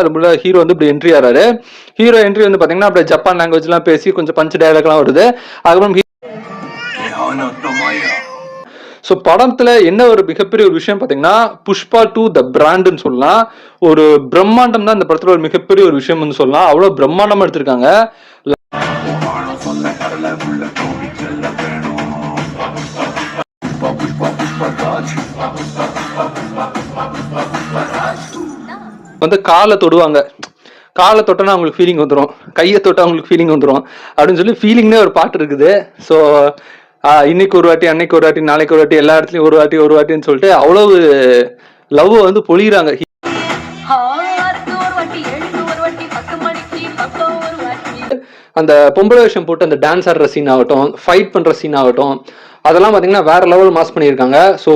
அதுக்குள்ள ஹீரோ வந்து இப்படி என்ட்ரி ஆறாரு. ஹீரோ என்ட்ரி வந்து பாத்தீங்கன்னா அப்படியே ஜப்பான் லாங்குவேஜ் எல்லாம் பேசி கொஞ்சம் பஞ்ச் டயலாக் எல்லாம் வருது. அதுக்கப்புறம் ஸோ படத்துல என்ன ஒரு மிகப்பெரிய ஒரு விஷயம் பாத்தீங்கன்னா புஷ்பா 2 த பிராண்ட்னு சொல்லலாம். ஒரு பிரம்மாண்டம் தான் இந்த படத்துல ஒரு மிகப்பெரிய ஒரு விஷயம் வந்து சொல்லலாம். அவ்வளவு பிரம்மாண்டமா எடுத்திருக்காங்க. வந்து காலை தொடுவாங்க, காலை தொட்டனா அவங்களுக்கு ஃபீலிங் வந்துடும், கையை தொட்டா அவங்களுக்கு ஃபீலிங் வந்துடும் அப்படின்னு சொல்லி ஃபீலிங்னே ஒரு பாட்டு இருக்குது. ஸோ இன்னைக்கு ஒரு வாட்டி, அன்னைக்கு ஒரு வாட்டி, நாளைக்கு ஒரு வாட்டி, எல்லா இடத்துலயும் ஒரு வாட்டின்னு சொல்லிட்டு அவ்வளவு லவ் வந்து பொழிகிறாங்க. அந்த பொம்பளை வேஷம் போட்டு அந்த டான்ஸ் ஆடுற சீன் ஆகட்டும், ஃபைட் பண்ற சீன் ஆகட்டும், அதெல்லாம் பாத்தீங்கன்னா வேற லெவல் மாஸ் பண்ணியிருக்காங்க. ஸோ